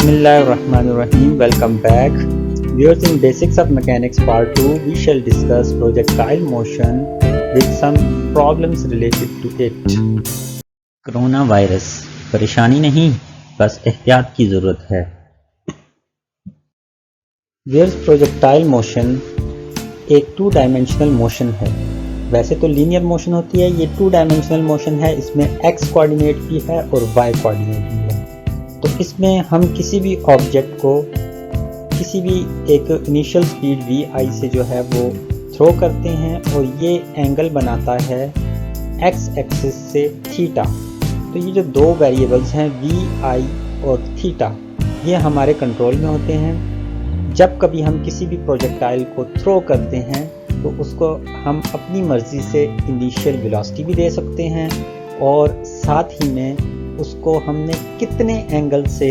Bismillahirrahmanirrahim. Welcome back. Viewers, in Basics of Mechanics Part 2, we shall discuss projectile motion with some problems related to it. Corona virus परेशानी नहीं, बस एहतियात की ज़रूरत है. Viewers, projectile motion एक 2 dimensional motion है. वैसे तो लीनियर मोशन होती है, ये 2 डायमेंशनल मोशन है. इसमें x कोऑर्डिनेट भी है और y कोऑर्डिनेट भी है. तो इसमें हम किसी भी ऑब्जेक्ट को किसी भी एक इनिशियल स्पीड vi से जो है वो थ्रो करते हैं और ये एंगल बनाता है x एक्सिस से थीटा. तो ये जो 2 वेरिएबल्स हैं vi और थीटा, ये हमारे कंट्रोल में होते हैं. जब कभी हम किसी भी प्रोजेक्टाइल को थ्रो करते हैं तो उसको हम अपनी मर्ज़ी से इनिशियल वेलोसिटी भी दे सकते हैं और साथ ही में उसको हमने कितने एंगल से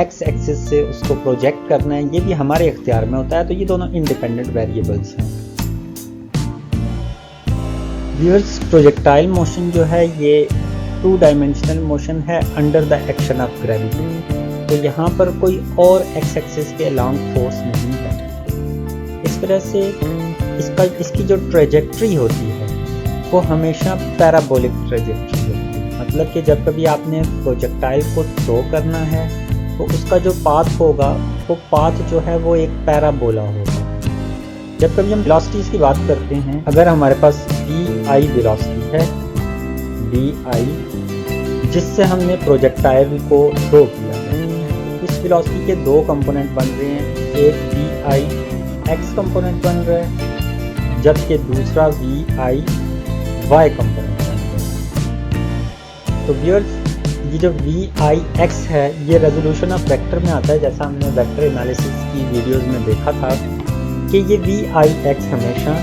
x एक्सिस से उसको प्रोजेक्ट करना है ये भी हमारे इख्तियार में होता है. तो ये दोनों इंडिपेंडेंट वेरिएबल्स हैं. व्यूअर्स, प्रोजेक्टाइल मोशन जो है ये 2 डायमेंशनल मोशन है under the action of gravity. तो यहाँ पर कोई और x एक्सिस के अलोंग फोर्स नहीं है. इस तरह से इसकी जो ट्रेजेक्ट्री होती है वो हमेशा पैराबोलिक ट्रेजेक्ट्री होती है. मतलब कि जब कभी आपने प्रोजेक्टाइल को थ्रो करना है तो उसका जो पाथ होगा वो पाथ जो है वो एक पैराबोला होगा. जब कभी हम वेलोसिटीज़ की बात करते हैं, अगर हमारे पास vi वेलोसिटी है, vi जिससे हमने प्रोजेक्टाइल को थ्रो किया है, इस वेलोसिटी के 2 कंपोनेंट बन रहे हैं. एक vi x कंपोनेंट बन रहा है जबकि दूसरा vi y कंपोनेंट. तो व्यूअर्स, ये जो VIX है ये रेजोल्यूशन ऑफ वेक्टर में आता है. जैसा हमने वेक्टर एनालिसिस की वीडियोस में देखा था कि ये VIX हमेशा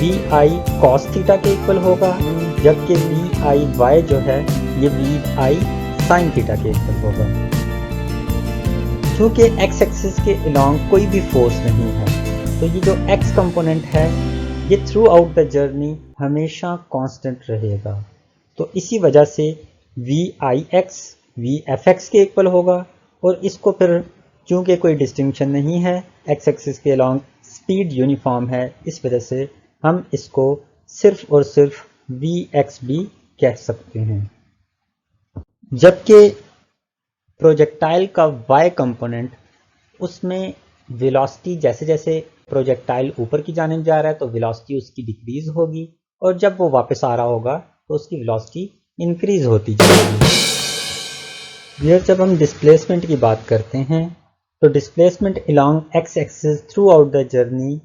VI cos थीटा के इक्वल होगा जबकि VIY जो है ये VI sin थीटा के इक्वल होगा. क्योंकि x एक्सिस के अलोंग कोई भी फोर्स नहीं है तो ये जो x कंपोनेंट है ये थ्रू आउट द जर्नी हमेशा कांस्टेंट रहेगा. तो इसी वजह से VIX VFX के इक्वल होगा और इसको फिर चूँकि कोई डिस्टिंक्शन नहीं है, x एक्सिस के अलोंग स्पीड यूनिफॉर्म है, इस वजह से हम इसको सिर्फ और सिर्फ VX भी कह सकते हैं. जबकि प्रोजेक्टाइल का y कंपोनेंट, उसमें वेलोसिटी जैसे जैसे प्रोजेक्टाइल ऊपर की जानिब जा रहा है तो वेलोसिटी उसकी डिक्रीज होगी और जब वो वापस आ रहा होगा तो उसकी वेलोसिटी इंक्रीज होती जाएगी. फिर जब हम डिस्प्लेसमेंट की बात करते हैं तो displacement along x axis through out the journey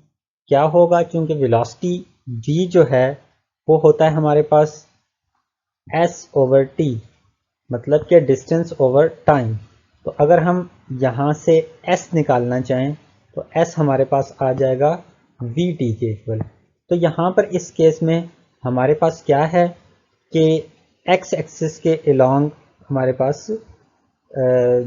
क्या होगा, क्योंकि वेलोसिटी v जो है वो होता है हमारे पास s/t, मतलब कि डिस्टेंस ओवर टाइम. तो अगर हम यहाँ से s निकालना चाहें तो s हमारे पास आ जाएगा vt के इक्वल. तो यहाँ पर इस केस में हमारे पास क्या है कि x एक्सिस के अलोंग हमारे पास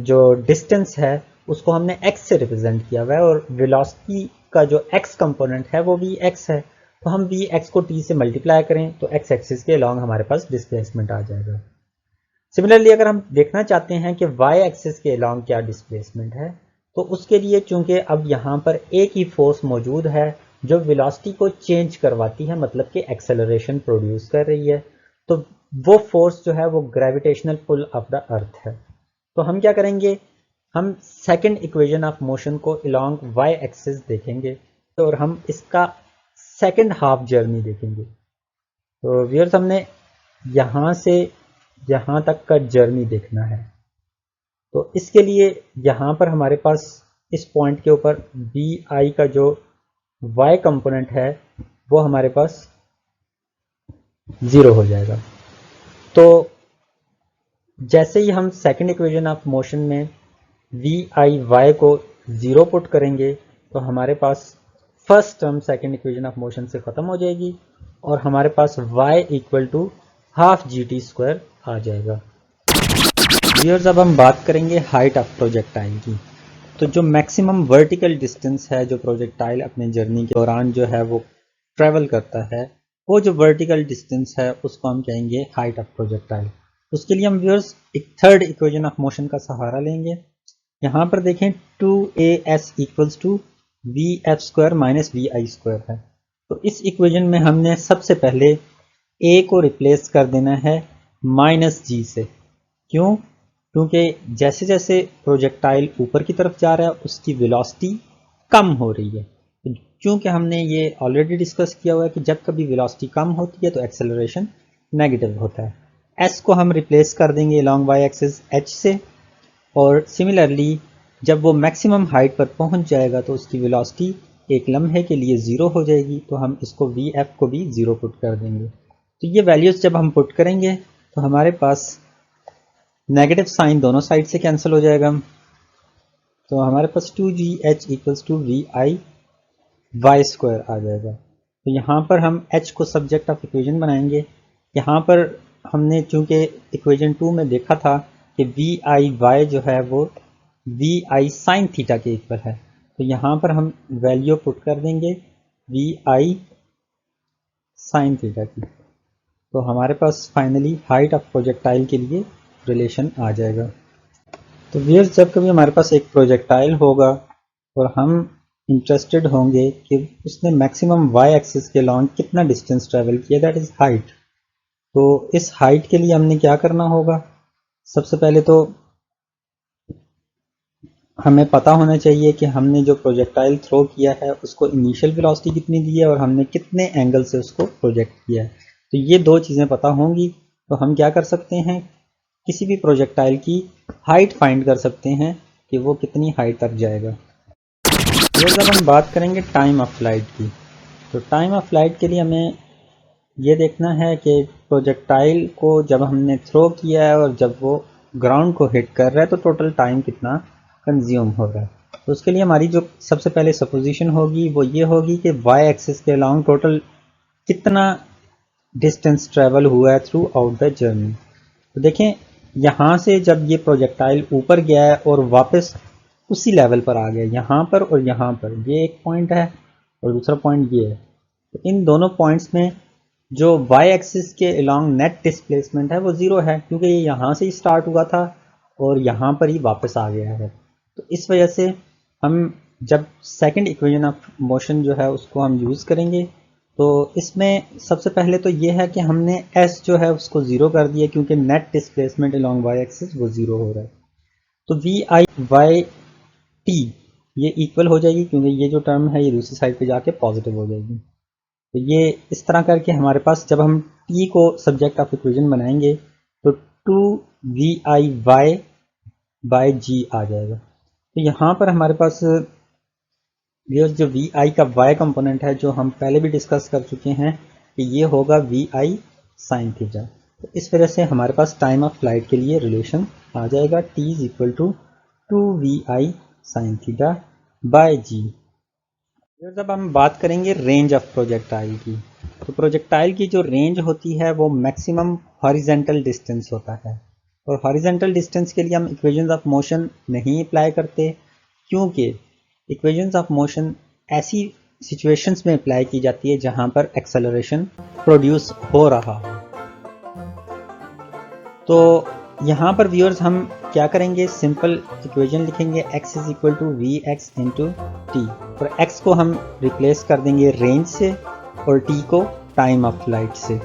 जो डिस्टेंस है उसको हमने x से रिप्रेजेंट किया हुआ है और वेलोसिटी का जो x कंपोनेंट है वो vx है. तो हम vx को t से मल्टीप्लाई करें तो x एक्सिस के अलोंग हमारे पास डिस्प्लेसमेंट आ जाएगा. सिमिलरली अगर हम देखना चाहते हैं कि y एक्सिस के अलोंग क्या डिस्प्लेसमेंट है तो उसके लिए चूंकि अब यहाँ पर एक ही फोर्स मौजूद है जो वेलोसिटी को चेंज करवाती है, मतलब कि एक्सेलरेशन प्रोड्यूस कर रही है, तो वो फोर्स जो है वो gravitational pull of the earth है. तो हम क्या करेंगे, हम सेकंड इक्वेशन ऑफ मोशन को अलोंग y एक्सिस देखेंगे और हम इसका सेकंड हाफ जर्नी देखेंगे. तो व्यूअर्स, हमने यहाँ से यहाँ तक का जर्नी देखना है. तो इसके लिए यहाँ पर हमारे पास इस पॉइंट के ऊपर vi का जो y कंपोनेंट है वो हमारे पास 0 हो जाएगा. तो जैसे ही हम सेकंड इक्वेशन ऑफ मोशन में VIY को 0 पुट करेंगे तो हमारे पास first term second equation of motion से ख़त्म हो जाएगी और हमारे पास y equal to half GT² आ जाएगा. व्यूअर्स, अब हम बात करेंगे हाइट ऑफ प्रोजेक्टाइल की. तो जो मैक्सिमम वर्टिकल डिस्टेंस है जो प्रोजेक्टाइल अपने जर्नी के दौरान जो है वो ट्रेवल करता है, वो जो वर्टिकल डिस्टेंस है उसको हम कहेंगे हाइट ऑफ प्रोजेक्टाइल. उसके लिए हम व्यूअर्स एक थर्ड इक्वेशन ऑफ मोशन का सहारा लेंगे यहाँ पर देखें 2as equals to V F square minus V I square है। तो इस इक्वेशन में हमने सबसे पहले a को रिप्लेस कर देना है माइनस जी से। क्यों? क्योंकि जैसे जैसे प्रोजेक्टाइल ऊपर की तरफ जा रहा है उसकी वेलोसिटी कम हो रही है। क्योंकि हमने ये ऑलरेडी डिस्कस किया हुआ है कि जब कभी वेलोसिटी कम होती है तो एक्सेलरेशन नेगेटिव होता है। s को हम रिप्लेस कर देंगे लॉन्ग y एक्सिस h से, और सिमिलरली जब वो मैक्सिमम हाइट पर पहुंच जाएगा तो उसकी वेलोसिटी एक लम्हे के लिए ज़ीरो हो जाएगी, तो हम इसको vf को भी ज़ीरो पुट कर देंगे। तो ये वैल्यूज़ जब हम पुट करेंगे तो हमारे पास नेगेटिव साइन दोनों साइड से कैंसिल हो जाएगा। तो हमारे पास 2gh equals to V I Y square आ जाएगा। तो यहाँ पर हम h को सब्जेक्ट ऑफ इक्वेशन बनाएंगे। यहाँ पर हमने चूंकि इक्वेशन 2 में देखा था कि वी आई वाई जो है वो वी आई साइन थीटा के इक्वल है, तो यहाँ पर हम वैल्यू पुट कर देंगे वी आई साइन थीटा की। तो हमारे पास फाइनली हाइट ऑफ प्रोजेक्टाइल के लिए रिलेशन आ जाएगा। तो व्यूअर्स, जब कभी हमारे पास एक प्रोजेक्टाइल होगा और हम इंटरेस्टेड होंगे कि उसने मैक्सिमम वाई एक्सिस के लॉन्ग कितना डिस्टेंस ट्रेवल किया, दैट इज़ हाइट। तो इस हाइट के लिए हमने क्या करना होगा? सबसे पहले तो हमें पता होना चाहिए कि हमने जो प्रोजेक्टाइल थ्रो किया है उसको इनिशियल वेलोसिटी कितनी दी है और हमने कितने एंगल से उसको प्रोजेक्ट किया है। तो ये दो चीज़ें पता होंगी तो हम क्या कर सकते हैं, किसी भी प्रोजेक्टाइल की हाइट फाइंड कर सकते हैं कि वो कितनी हाइट तक जाएगा। फिर जब हम बात करेंगे टाइम ऑफ फ्लाइट की, तो टाइम ऑफ फ्लाइट के लिए हमें ये देखना है कि प्रोजेक्टाइल को जब हमने थ्रो किया है और जब वो ग्राउंड को हिट कर रहा है तो टोटल टाइम कितना कंज्यूम हो रहा है। तो उसके लिए हमारी जो सबसे पहले सपोजिशन होगी वो ये होगी कि वाई एक्सिस के अलॉन्ग टोटल कितना डिस्टेंस ट्रेवल हुआ है थ्रू आउट द जर्नी। तो देखें, यहाँ से जब ये प्रोजेक्टाइल ऊपर गया है और वापस उसी लेवल पर आ गया, यहाँ पर और यहाँ पर, ये एक पॉइंट है और दूसरा पॉइंट ये है। तो इन दोनों पॉइंट्स में जो वाई एक्सिस के अलॉन्ग नेट डिस्प्लेसमेंट है वो ज़ीरो है, क्योंकि ये यहाँ से ही स्टार्ट हुआ था और यहाँ पर ही वापस आ गया है। तो इस वजह से हम जब सेकंड इक्वेशन ऑफ मोशन जो है उसको हम यूज़ करेंगे तो इसमें सबसे पहले तो ये है कि हमने s जो है उसको ज़ीरो कर दिया, क्योंकि net displacement along Y axis वो ज़ीरो हो रहा है। तो वी आई वाई टी ये इक्वल हो जाएगी, क्योंकि ये जो टर्म है ये दूसरी साइड पे जाके पॉजिटिव हो जाएगी। तो ये इस तरह करके हमारे पास जब हम t को सब्जेक्ट ऑफ इक्वेशन बनाएंगे तो 2vi बाय जी आ जाएगा। तो यहाँ पर हमारे पास जो vi का y कंपोनेंट है जो हम पहले भी डिस्कस कर चुके हैं कि ये होगा vi साइन थीटा। तो इस वजह से हमारे पास टाइम ऑफ फ्लाइट के लिए रिलेशन आ जाएगा t is equal to 2vi sine theta by G. जब हम बात करेंगे रेंज ऑफ प्रोजेक्टाइल की, तो प्रोजेक्टाइल की जो रेंज होती है वो मैक्सिमम हॉरिजेंटल डिस्टेंस होता है, और हॉरिजेंटल डिस्टेंस के लिए हम इक्वेशंस ऑफ मोशन नहीं अप्लाई करते, क्योंकि इक्वेशंस ऑफ मोशन ऐसी सिचुएशंस में अप्लाई की जाती है जहां पर एक्सेलरेशन प्रोड्यूस हो रहा हो। तो यहाँ पर व्यूअर्स हम क्या करेंगे, सिंपल इक्वेशन लिखेंगे x is equal to V X into T, और x को हम रिप्लेस कर देंगे रेंज से और t को टाइम ऑफ फ्लाइट से।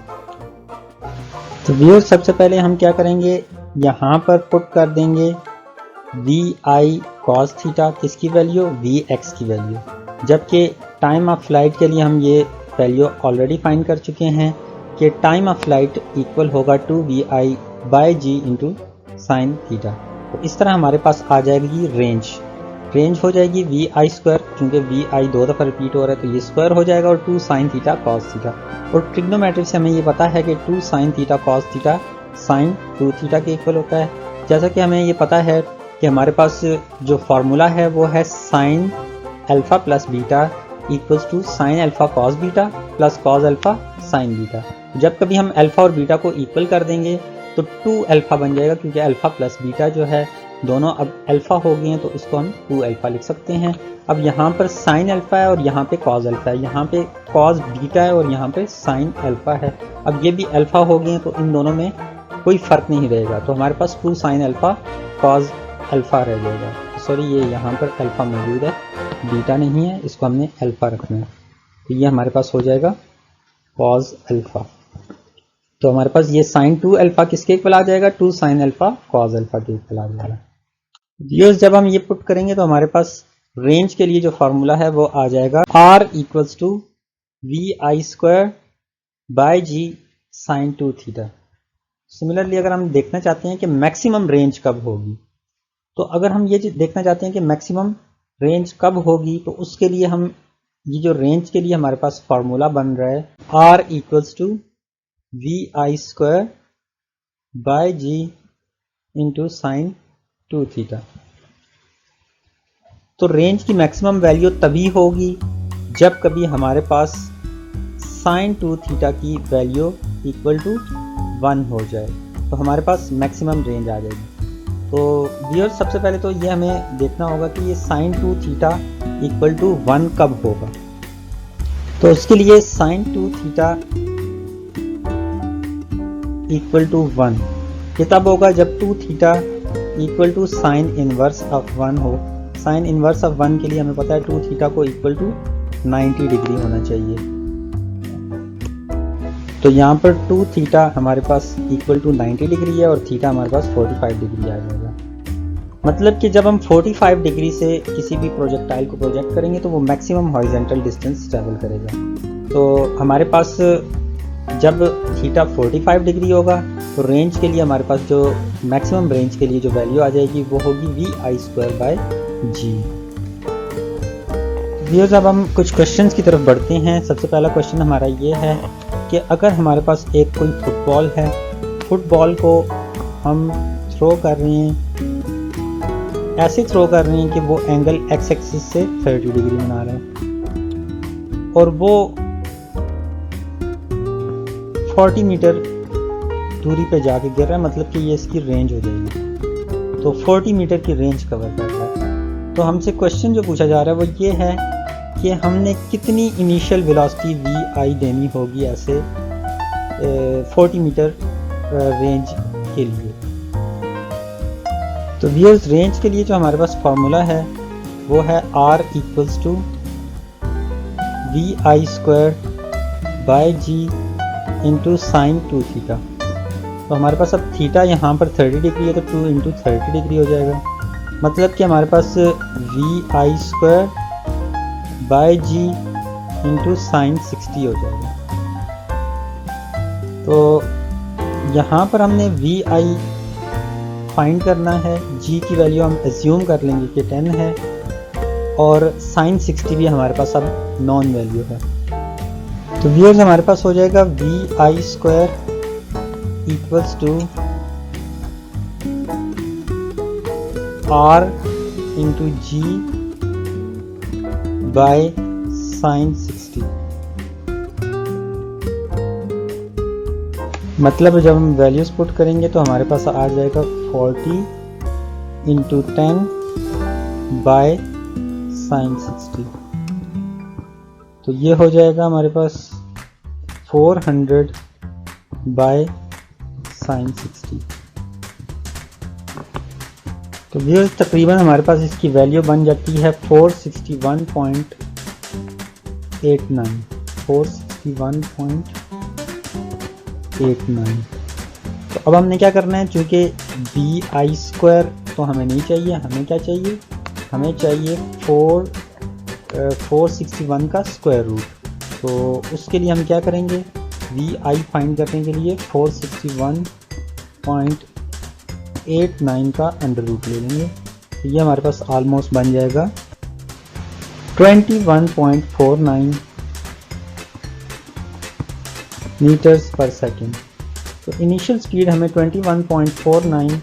तो व्यूअर्स सबसे पहले हम क्या करेंगे, यहाँ पर पुट कर देंगे वी आई कॉस थीटा, किसकी वैल्यू, वी एक्स की वैल्यू, जबकि टाइम ऑफ फ्लाइट के लिए हम ये वैल्यू ऑलरेडी फाइंड कर चुके हैं कि टाइम ऑफ फ्लाइट इक्वल होगा to V I by G into sine theta. तो इस तरह हमारे पास आ जाएगी रेंज हो जाएगी वी आई स्क्वायर, क्योंकि वी आई दो दफ़ा रिपीट हो रहा है तो ये स्क्वायर हो जाएगा, और 2 साइन थीटा कॉस थीटा। और ट्रिग्नोमेट्री से हमें ये पता है कि 2 sine theta cos theta sine 2 theta के इक्वल होता है। जैसा कि हमें ये पता है कि हमारे पास जो फार्मूला है वो है sine alpha plus beta equals to sine alpha cos beta plus cos alpha sine beta. जब कभी हम अल्फ़ा और बीटा को इक्वल कर देंगे तो 2 अल्फ़ा बन जाएगा, क्योंकि अल्फ़ा प्लस बीटा जो है दोनों अब अल्फ़ा हो गए हैं तो इसको हम 2 अल्फ़ा लिख सकते हैं। अब यहाँ पर साइन अल्फ़ा है और यहाँ पे कॉस अल्फ़ा है, यहाँ पे कॉस बीटा है और यहाँ पे साइन अल्फ़ा है। अब ये भी अल्फ़ा हो गए हैं तो इन दोनों में कोई फ़र्क नहीं रहेगा, तो हमारे पास 2 साइन अल्फ़ा कॉस अल्फ़ा रह जाएगा। सॉरी, ये यहाँ पर अल्फ़ा मौजूद है, बीटा नहीं है, इसको हमने अल्फ़ा रखना है। तो ये हमारे पास हो जाएगा कॉस अल्फ़ा। तो हमारे पास ये साइन 2 अल्फ़ा किसके इक्वल आ जाएगा, 2 साइन अल्फ़ा कॉस अल्फ़ा के इक्वल आ जाएगा। व्यूअर्स, जब हम ये पुट करेंगे तो हमारे पास रेंज के लिए जो फार्मूला है वो आ जाएगा r equals to V I square by G sine 2 theta. Similarly अगर हम देखना चाहते हैं कि मैक्सिमम रेंज कब होगी, तो अगर हम ये देखना चाहते हैं कि मैक्सिमम रेंज कब होगी, तो उसके लिए हम ये जो रेंज के लिए हमारे पास फार्मूला बन रहा है r equals to V I square by G into sine 2 theta. तो रेंज की मैक्सिमम वैल्यू तभी होगी जब कभी हमारे पास साइन 2 थीटा की वैल्यू इक्वल टू 1 हो जाए, तो हमारे पास मैक्सिमम रेंज आ जाएगी। तो व्यूअर्स, सबसे पहले तो ये हमें देखना होगा कि ये साइन 2 थीटा इक्वल टू 1 कब होगा। तो उसके लिए साइन 2 थीटा इक्वल टू 1 ये तब होगा जब 2 theta equal to sine inverse of 1 हो। साइन इनवर्स ऑफ 1 के लिए हमें पता है 2 थीटा को इक्वल टू 90 डिग्री होना चाहिए। तो यहाँ पर 2 थीटा हमारे पास इक्वल टू 90 डिग्री है और थीटा हमारे पास 45 डिग्री आ जाएगा। मतलब कि जब हम 45 डिग्री से किसी भी प्रोजेक्टाइल को प्रोजेक्ट करेंगे तो वो मैक्सिमम हॉरिजॉन्टल डिस्टेंस ट्रैवल करेगा। तो हमारे पास जब थीटा 45 डिग्री होगा तो रेंज के लिए हमारे पास जो मैक्सिमम रेंज के लिए जो वैल्यू आ जाएगी वो होगी V I square by G. Viewers, अब हम कुछ क्वेश्चंस की तरफ बढ़ते हैं। सबसे पहला क्वेश्चन हमारा ये है कि अगर हमारे पास एक कोई फुटबॉल है, फुटबॉल को हम थ्रो कर रहे हैं, ऐसे थ्रो कर रहे हैं कि वो एंगल एक्स एक्सिस से 30 डिग्री बना रहा है और वो 40 मीटर दूरी पे जाके गिर रहा है, मतलब कि ये इसकी रेंज हो जाएगी। तो 40 मीटर की रेंज कवर कर रहा है। तो हमसे क्वेश्चन जो पूछा जा रहा है वो ये है कि हमने कितनी इनिशियल वेलोसिटी वी आई देनी होगी ऐसे 40 मीटर रेंज के लिए। तो व्यूअर्स, रेंज के लिए जो हमारे पास फार्मूला है वो है r equals to V I square by G into sine 2 theta. तो हमारे पास अब थीटा यहाँ पर 30 डिग्री है तो 2 इंटू 30 डिग्री हो जाएगा। मतलब कि हमारे पास V I square by G into sine 60 हो जाएगा। तो यहाँ पर हमने वी आई फाइंड करना है, जी की वैल्यू हम एज्यूम कर लेंगे कि 10 है और साइन 60 भी हमारे पास अब नॉन वैल्यू है। तो व्यूअर्स, हमारे पास हो जाएगा V I square equals to r into G by sine 60। मतलब जब हम वैल्यूज पुट करेंगे तो हमारे पास आ जाएगा 40 इंटू 10 बाय साइन 60। तो ये हो जाएगा हमारे पास 400 बाय साइन 60। तो व्यूअर्स, तकरीबन हमारे पास इसकी वैल्यू बन जाती है 461.89। तो अब हमने क्या करना है, चूँकि बी आई स्क्वायर तो हमें नहीं चाहिए, हमें क्या चाहिए, हमें चाहिए 461 का स्क्वायर रूट। तो उसके लिए हम क्या करेंगे, वी आई फाइंड करने के लिए 461.89 का अंडर रूट ले लेंगे। तो ये हमारे पास ऑलमोस्ट बन जाएगा 21.49 मीटर्स पर सेकेंड। तो इनिशियल स्पीड हमें 21.49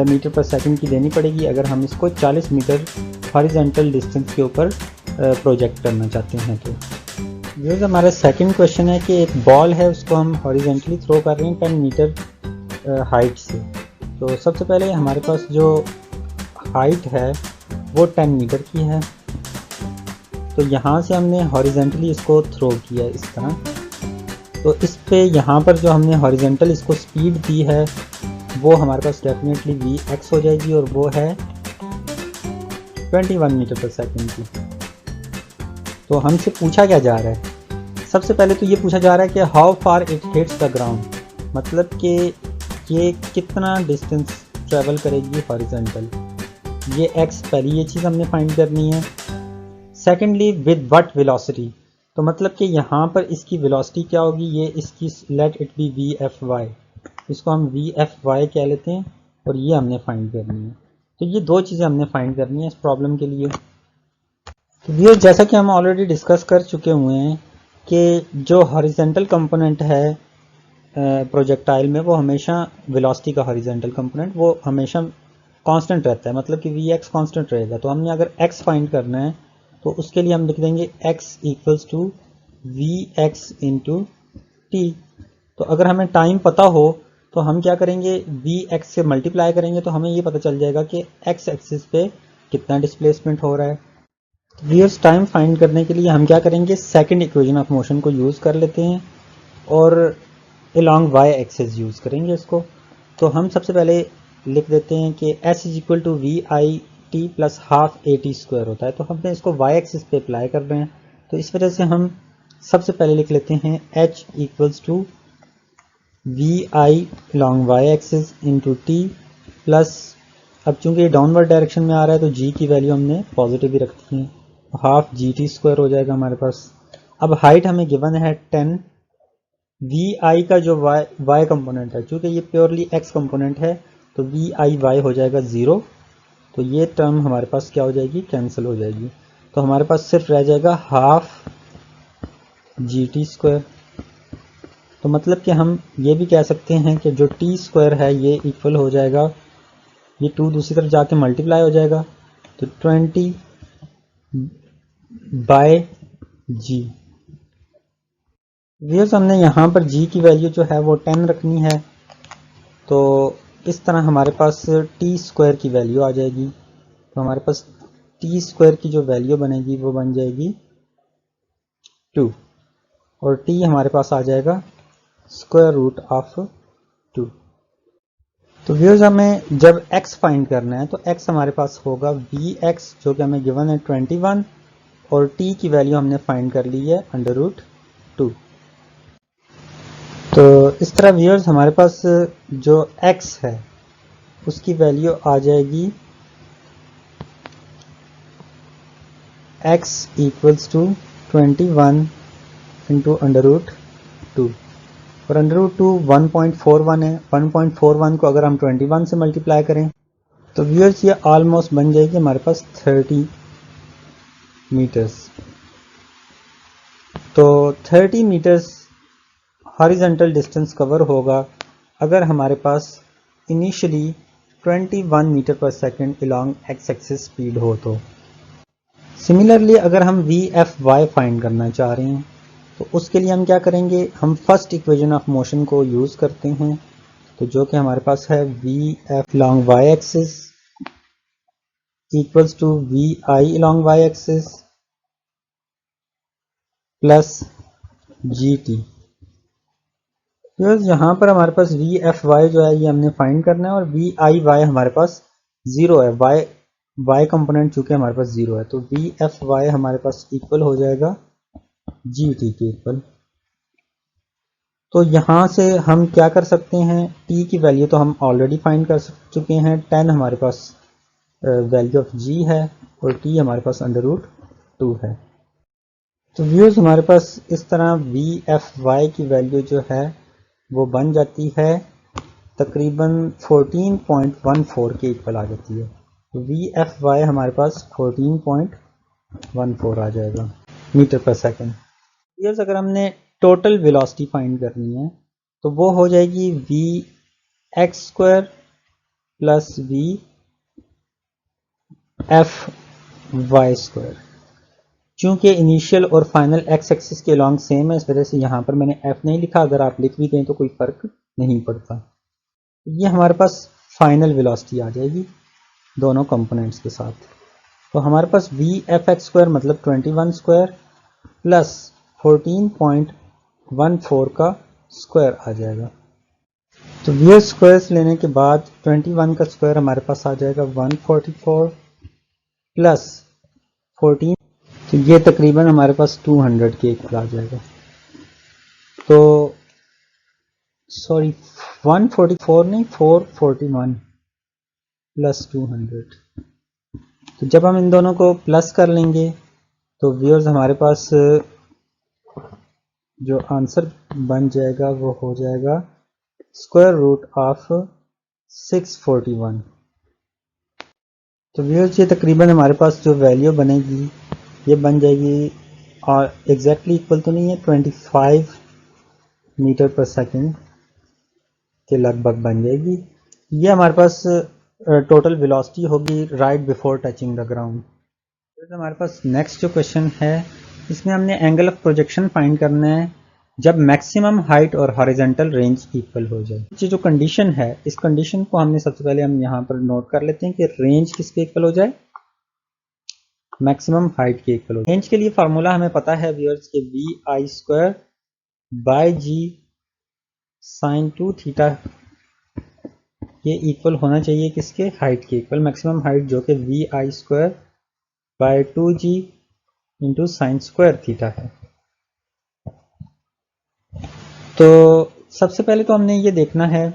मीटर पर सेकेंड की देनी पड़ेगी अगर हम इसको 40 मीटर हॉरिजॉन्टल डिस्टेंस के ऊपर प्रोजेक्ट करना चाहते हैं। तो ये हमारा सेकंड क्वेश्चन है कि एक बॉल है, उसको हम हॉरिजॉन्टली थ्रो कर रहे हैं 10 मीटर हाइट से। तो सबसे पहले हमारे पास जो हाइट है वो 10 मीटर की है। तो यहाँ से हमने हॉरिजॉन्टली इसको थ्रो किया इस तरह। तो इस पे यहाँ पर जो हमने हॉरिजॉन्टल इसको स्पीड दी है वो हमारे पास डेफिनेटली वी एक्स हो जाएगी और वो है 21 मीटर पर सेकेंड की। तो हमसे पूछा क्या जा रहा है, सबसे पहले तो ये पूछा जा रहा है कि how far it hits the ground, मतलब कि ये कितना डिस्टेंस ट्रेवल करेगी हॉरिजॉन्टल। ये एक्स पहली ये चीज़ हमने फाइंड करनी है। सेकेंडली विद व्हाट वेलोसिटी, तो मतलब कि यहाँ पर इसकी वेलोसिटी क्या होगी, ये इसकी let it be V F Y, इसको हम वी एफ वाई कह लेते हैं और ये हमने फाइंड करनी है। तो ये दो चीज़ें हमने फाइंड करनी है इस प्रॉब्लम के लिए। तो ये जैसा कि हम ऑलरेडी डिस्कस कर चुके हुए हैं कि जो हॉरिजॉन्टल कंपोनेंट है प्रोजेक्टाइल में, वो हमेशा वेलोसिटी का हॉरिजॉन्टल कंपोनेंट वो हमेशा कांस्टेंट रहता है, मतलब कि वी एक्स कांस्टेंट रहेगा। तो हमने अगर एक्स फाइंड करना है तो उसके लिए हम लिख देंगे X equals to V X into T. तो अगर हमें टाइम पता हो तो हम क्या करेंगे, वी एक्स से मल्टीप्लाई करेंगे तो हमें ये पता चल जाएगा कि एक्स एक्सिस पे कितना डिस्प्लेसमेंट हो रहा है। व्यूअर्स, टाइम फाइंड करने के लिए हम क्या करेंगे, सेकंड इक्वेशन ऑफ मोशन को यूज़ कर लेते हैं और अलॉन्ग वाई एक्सिस यूज़ करेंगे इसको। तो हम सबसे पहले लिख देते हैं कि s is equal to V I T plus half A T square होता है। तो हमने इसको वाई एक्सिस पे अप्लाई कर रहे हैं, तो इस वजह से हम सबसे पहले लिख लेते हैं h equals to V I along Y axis into T plus, अब चूंकि डाउनवर्ड डायरेक्शन में आ रहा है तो g की वैल्यू हमने पॉजिटिव ही रखती है, हाफ जी टी स्क्वायर हो जाएगा हमारे पास। अब हाइट हमें गिवन है 10, वी आई का जो वाई कंपोनेंट है, चूँकि ये प्योरली एक्स कंपोनेंट है तो वी आई वाई हो जाएगा 0, तो ये टर्म हमारे पास क्या हो जाएगी, कैंसिल हो जाएगी। तो हमारे पास सिर्फ रह जाएगा हाफ जी टी स्क्वायर। तो मतलब कि हम ये भी कह सकते हैं कि जो टी स्क्वायर है ये इक्वल हो जाएगा, ये 2 दूसरी तरफ जाके मल्टीप्लाई हो जाएगा, तो 20 बाय जी। व्यूअर्स, हमने यहाँ पर g की वैल्यू जो है वो 10 रखनी है, तो इस तरह हमारे पास टी स्क्वायर की वैल्यू आ जाएगी। तो हमारे पास टी स्क्वायर की जो वैल्यू बनेगी वो बन जाएगी 2 और t हमारे पास आ जाएगा स्क्वायर रूट ऑफ 2। तो व्यूअर्स, हमें जब x फाइंड करना है तो x हमारे पास होगा वी एक्स जो कि हमें गिवन है 21 और t की वैल्यू हमने फाइंड कर ली है अंडर रूट 2। तो इस तरह व्यूअर्स हमारे पास जो x है उसकी वैल्यू आ जाएगी x equals to 21 into under root 2 और अंडर रूट 2 1.41 है। 1.41 को अगर हम 21 से मल्टीप्लाई करें तो व्यूअर्स ये ऑलमोस्ट बन जाएगी हमारे पास 30 मीटर्स। तो 30 मीटर्स हॉरिजॉन्टल डिस्टेंस कवर होगा अगर हमारे पास इनिशियली 21 मीटर पर second along x axis speed हो तो। सिमिलरली अगर हम वी एफ वाई फाइंड करना चाह रहे हैं तो उसके लिए हम क्या करेंगे, हम फर्स्ट इक्वेशन ऑफ मोशन को यूज़ करते हैं, तो जो कि हमारे पास है V F along Y axis equals to V I along Y axis plus G T. यहाँ पर हमारे पास वी एफ वाई जो है ये हमने फाइंड करना है और वी आई वाई हमारे पास 0 है, वाई कंपोनेंट चूंकि हमारे पास 0 है, तो वी एफ वाई हमारे पास इक्वल हो जाएगा जी टी के इक्वल। तो यहाँ से हम क्या कर सकते हैं, टी की वैल्यू तो हम ऑलरेडी फाइंड कर चुके हैं, 10 हमारे पास वैल्यू ऑफ जी है और टी हमारे पास अंडर रूट 2 है। तो व्यूअर्स, हमारे पास इस तरह वी एफ वाई की वैल्यू जो है वो बन जाती है तकरीबन 14.14 के इक्वल आ जाती है। तो वी एफ वाई हमारे पास 14.14 आ जाएगा मीटर पर सेकंड। व्यूअर्स, अगर हमने टोटल वेलोसिटी फाइंड करनी है तो वो हो जाएगी V X square plus V F Y square. चूंकि इनिशियल और फाइनल एक्स एक्सिस के लॉन्ग सेम है, इस वजह से यहाँ पर मैंने एफ नहीं लिखा, अगर आप लिख भी दें तो कोई फर्क नहीं पड़ता। ये हमारे पास फाइनल वेलोसिटी आ जाएगी दोनों कंपोनेंट्स के साथ। तो हमारे पास वी एफ एक्स स्क्वायर मतलब 21 स्क्वायर प्लस 14.14 का स्क्वायर आ जाएगा। तो व्यूअर स्क्वायर्स लेने के बाद 21 का स्क्वायर हमारे पास आ जाएगा 144 प्लस 14, तो ये तकरीबन हमारे पास 200 के इक्वल आ जाएगा। तो सॉरी 144 नहीं 441 प्लस 200, तो जब हम इन दोनों को प्लस कर लेंगे तो व्यूअर्स हमारे पास जो आंसर बन जाएगा वो हो जाएगा स्क्वायर रूट ऑफ 641। तो व्यूअर्स ये तकरीबन हमारे पास जो वैल्यू बनेगी ये बन जाएगी, और एग्जैक्टली इक्वल तो नहीं है, 25 मीटर पर सेकंड के लगभग बन जाएगी। ये हमारे पास टोटल वेलोसिटी होगी right before touching the ground. तो हमारे पास नेक्स्ट जो क्वेश्चन है इसमें हमने एंगल ऑफ प्रोजेक्शन फाइंड करना है जब मैक्सिमम हाइट और हॉरिजॉन्टल रेंज इक्वल हो जाए। ये जो कंडीशन है इस कंडीशन को हमने सबसे पहले हम यहाँ पर नोट कर लेते हैं कि रेंज किसके इक्वल हो जाए, मैक्सिमम हाइट के इक्वल हो जाए। रेंज के लिए फार्मूला हमें पता है व्यूअर्स के vi² by g sin 2 theta, ये इक्वल होना चाहिए किसके, हाइट के इक्वल, मैक्सिमम हाइट जो कि vi² by 2g into sine square theta है। तो सबसे पहले तो हमने ये देखना है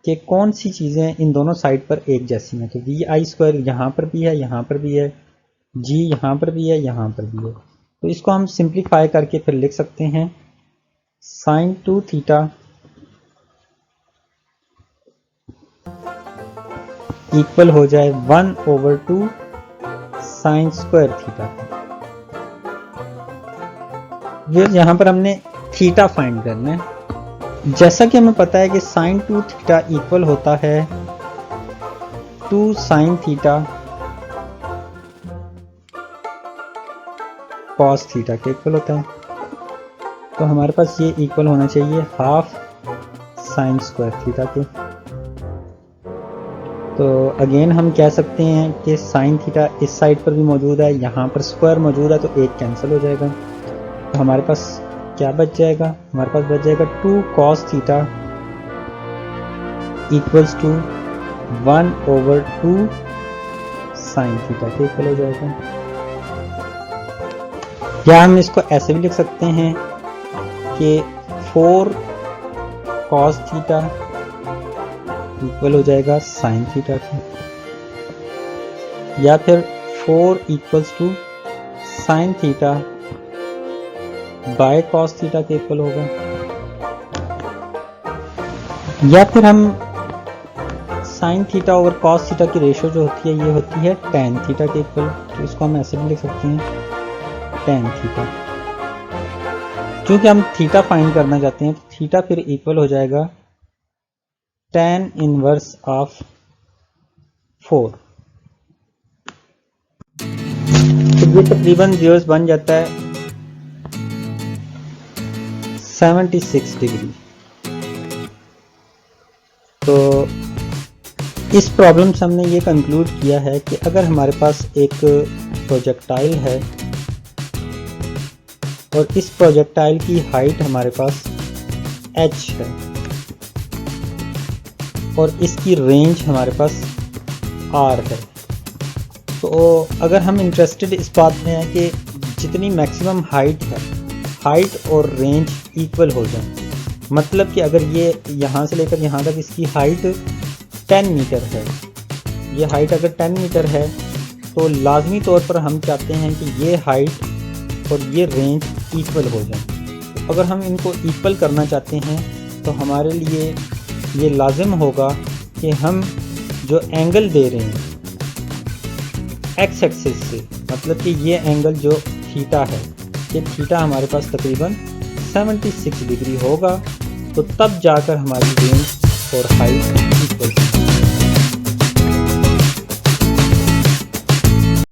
कि कौन सी चीज़ें इन दोनों साइड पर एक जैसी हैं। तो vi² यहाँ पर भी है, यहाँ पर भी है, g यहाँ पर भी है, यहाँ पर भी है। तो इसको हम सिंप्लीफाई करके फिर लिख सकते हैं साइन 2 थीटा इक्वल हो जाए 1/2 साइन स्क्वायर थीटा। यहाँ पर हमने थीटा फाइंड करना है। जैसा कि हमें पता है कि साइन 2 थीटा इक्वल होता है 2 साइन थीटा कॉस थीटा के इक्वल होता है। तो हमारे पास ये इक्वल होना चाहिए हाफ साइन स्क्वायर थीटा के। तो अगेन हम कह सकते हैं कि साइन थीटा इस साइड पर भी मौजूद है, यहाँ पर स्क्वायर मौजूद है, तो एक कैंसिल हो जाएगा। तो हमारे पास क्या बच जाएगा, हमारे पास बच जाएगा 2 cos theta equals to 1/2 sine theta के इक्वल हो जाएगा। या हम इसको ऐसे भी लिख सकते हैं कि 4 कॉस थीटा इक्वल हो जाएगा साइन थीटा के, या फिर 4 equals to sine theta by cos theta के इक्वल होगा। या फिर हम sine theta over cos theta की रेशियो जो होती है ये होती है टेन थीटा के इक्वल। तो इसको हम ऐसे भी लिख सकते हैं टेन थीटा। क्योंकि हम थीटा फाइंड करना चाहते हैं तो थीटा फिर इक्वल हो जाएगा टेन इनवर्स ऑफ 4। तो ये तकरीबन व्यूअर्स बन जाता है 76 डिग्री। तो इस प्रॉब्लम से हमने ये कंक्लूड किया है कि अगर हमारे पास एक प्रोजेक्टाइल है और इस प्रोजेक्टाइल की हाइट हमारे पास h है और इसकी रेंज हमारे पास r है, तो अगर हम इंटरेस्टेड इस बात में है कि जितनी मैक्सिमम हाइट है, हाइट और रेंज इक्वल हो जाए, मतलब कि अगर ये यहाँ से लेकर यहाँ तक इसकी हाइट 10 मीटर है, ये हाइट अगर 10 मीटर है तो लाजमी तौर पर हम चाहते हैं कि ये हाइट और ये रेंज इक्वल हो जाए। तो अगर हम इनको इक्वल करना चाहते हैं तो हमारे लिए ये लाजिम होगा कि हम जो एंगल दे रहे हैं एक्स एक्सिस से, मतलब कि ये एंगल जो थीटा है, ये थीटा हमारे पास तकरीबन 76 डिग्री होगा, तो तब जाकर हमारी रेंज और हाइट इक्वल होगी।